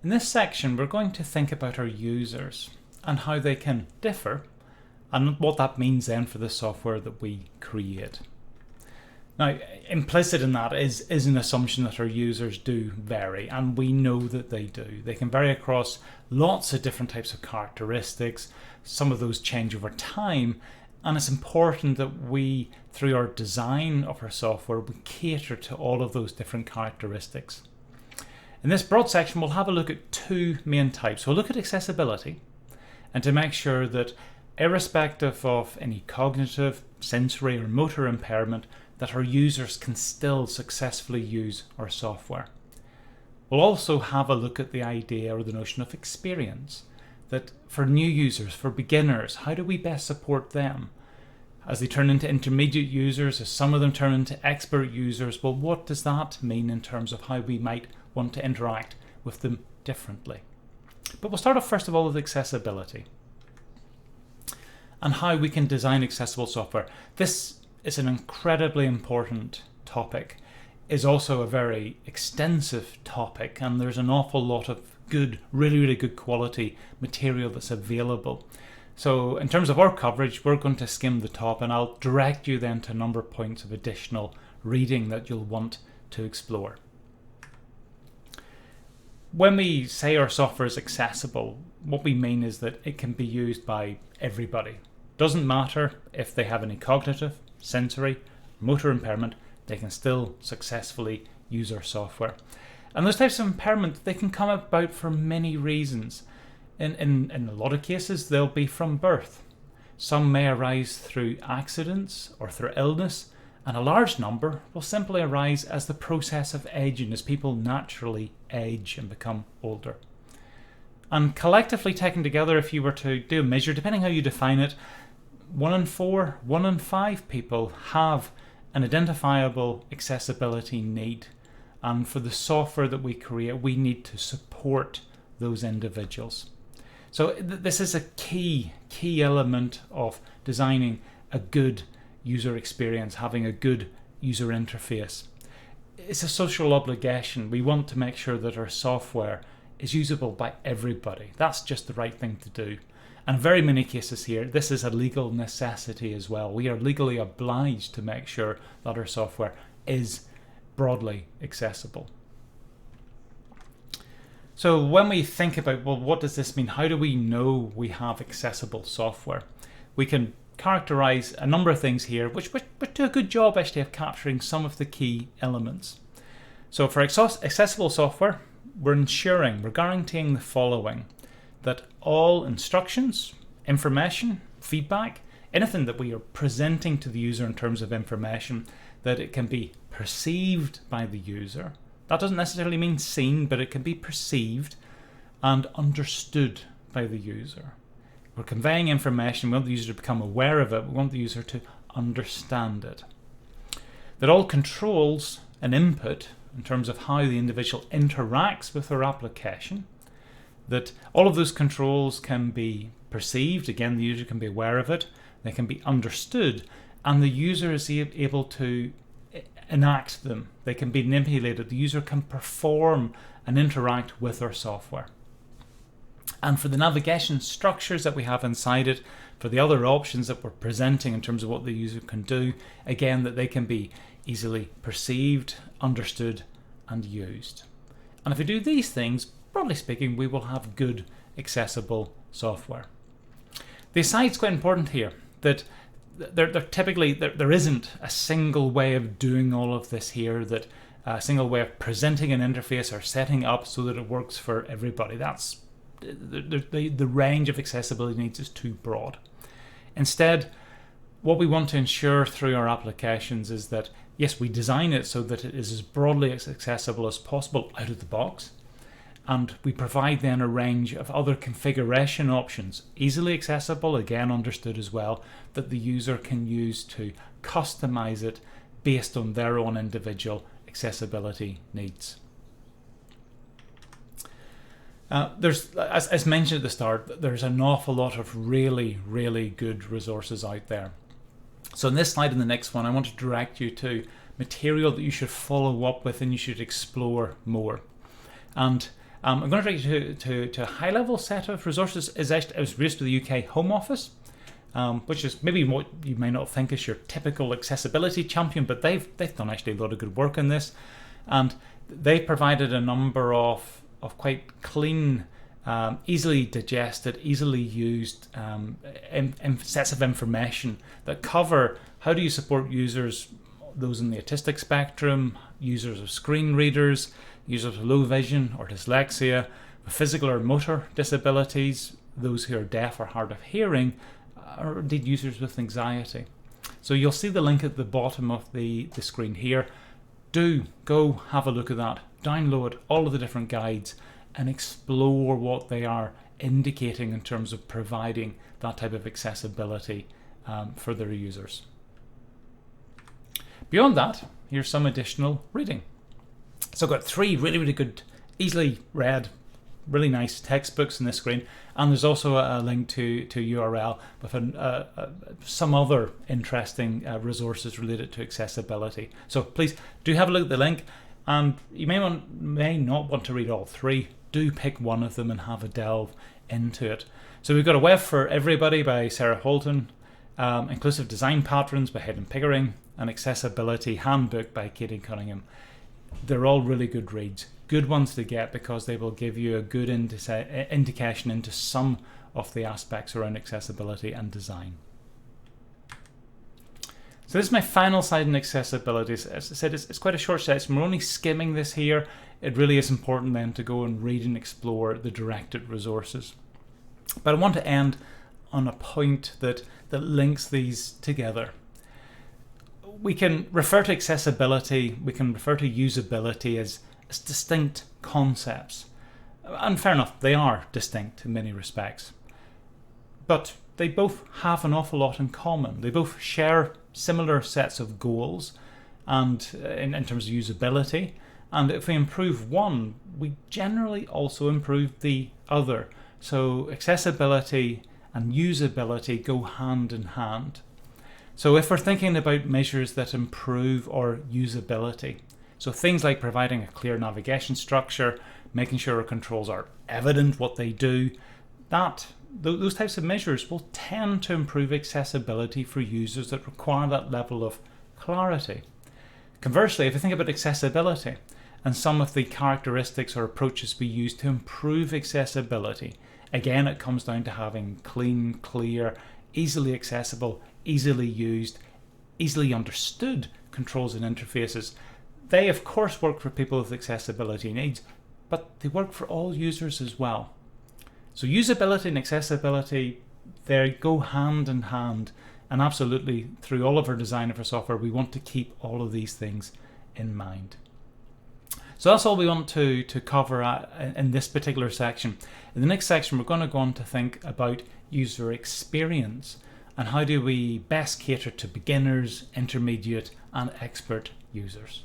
In this section, we're going to think about our users and how they can differ and what that means then for the software that we create. Now, implicit in that is an assumption that our users do vary, and we know that they do. They can vary across lots of different types of characteristics. Some of those change over time, and it's important that we, through our design of our software, we cater to all of those different characteristics. In this broad section, we'll have a look at two main types. We'll look at accessibility, and to make sure that irrespective of any cognitive, sensory, or motor impairment, that our users can still successfully use our software. We'll also have a look at the idea or the notion of experience, that for new users, for beginners, how do we best support them? As they turn into intermediate users, as some of them turn into expert users, well, what does that mean in terms of how we might want to interact with them differently? But we'll start off first of all with accessibility and how we can design accessible software. This is an incredibly important topic. Is also a very extensive topic, and there's an awful lot of good, really good quality material that's available. So in terms of our coverage, we're going to skim the top, and I'll direct you then to a number of points of additional reading that you'll want to explore. When we say our software is accessible, what we mean is that it can be used by everybody. Doesn't matter if they have any cognitive, sensory, motor impairment, they can still successfully use our software. And those types of impairment, they can come about for many reasons. In a lot of cases, they'll be from birth. Some may arise through accidents or through illness, and a large number will simply arise as the process of aging, as people naturally age and become older. And collectively taken together, if you were to do a measure, depending how you define it, 1 in 4, 1 in 5 people have an identifiable accessibility need. And for the software that we create, we need to support those individuals. So this is a key element of designing a good user experience, having a good user interface. It's a social obligation. We want to make sure that our software is usable by everybody. That's just the right thing to do. And in very many cases here, this is a legal necessity as well. We are legally obliged to make sure that our software is broadly accessible. So when we think about, well, what does this mean? How do we know we have accessible software? We can characterize a number of things here, which do a good job actually of capturing some of the key elements. So for accessible software, we're guaranteeing the following: that all instructions, information, feedback, anything that we are presenting to the user in terms of information, that it can be perceived by the user. That doesn't necessarily mean seen, but it can be perceived and understood by the user. We're conveying information. We want the user to become aware of it. We want the user to understand it. That all controls and input in terms of how the individual interacts with our application, that all of those controls can be perceived. Again, the user can be aware of it. They can be understood, and the user is able to enact them. They can be manipulated. The user can perform and interact with our software. And for the navigation structures that we have inside it, for the other options that we're presenting in terms of what the user can do, again, that they can be easily perceived, understood, and used. And if we do these things, broadly speaking, we will have good, accessible software. The aside's quite important here, that there isn't a single way of doing all of this here, that a single way of presenting an interface or setting it up so that it works for everybody. That's the range of accessibility needs is too broad. Instead, what we want to ensure through our applications is that, yes, we design it so that it is as broadly as accessible as possible out of the box, and we provide then a range of other configuration options, easily accessible, again understood as well, that the user can use to customize it based on their own individual accessibility needs. There's, as mentioned at the start, there's an awful lot of really good resources out there. So in this slide and the next one, I want to direct you to material that you should follow up with and you should explore more. And I'm going to take you to a high-level set of resources. It was released by the UK Home Office, which is maybe what you may not think is your typical accessibility champion, but they've done actually a lot of good work on this, and they provided a number of quite clean, easily digested, easily used sets of information that cover how do you support users, those in the autistic spectrum, users of screen readers, users with low vision or dyslexia, with physical or motor disabilities, those who are deaf or hard of hearing, or indeed users with anxiety. So you'll see the link at the bottom of the screen here. Do go have a look at that, download all of the different guides and explore what they are indicating in terms of providing that type of accessibility for their users. Beyond that, here's some additional reading. So I've got 3 really good, easily read, really nice textbooks on this screen, and there's also a link to URL with some other interesting resources related to accessibility. So please do have a look at the link, and you may not want to read all 3. Do pick one of them and have a delve into it. So we've got A Web for Everybody by Sarah Holton, Inclusive Design Patterns by Hayden Pickering, and Accessibility Handbook by Katie Cunningham. They're all really good reads, good ones to get because they will give you a good indication into some of the aspects around accessibility and design. So this is my final slide on accessibility. As I said, it's quite a short section. We're only skimming this here. It really is important then to go and read and explore the directed resources. But I want to end on a point that links these together. We can refer to accessibility, we can refer to usability as distinct concepts. And fair enough, they are distinct in many respects. But they both have an awful lot in common. They both share similar sets of goals and in terms of usability. And if we improve one, we generally also improve the other. So accessibility and usability go hand in hand. So if we're thinking about measures that improve our usability, so things like providing a clear navigation structure, making sure our controls are evident what they do, those types of measures will tend to improve accessibility for users that require that level of clarity. Conversely, if you think about accessibility and some of the characteristics or approaches we use to improve accessibility, again, it comes down to having clean, clear, easily accessible, easily used, easily understood controls and interfaces. They of course work for people with accessibility needs, but they work for all users as well. So usability and accessibility, they go hand in hand, and absolutely through all of our design of our software we want to keep all of these things in mind. So that's all we want to cover in this particular section. In the next section we're going to go on to think about user experience and how do we best cater to beginners, intermediate and expert users.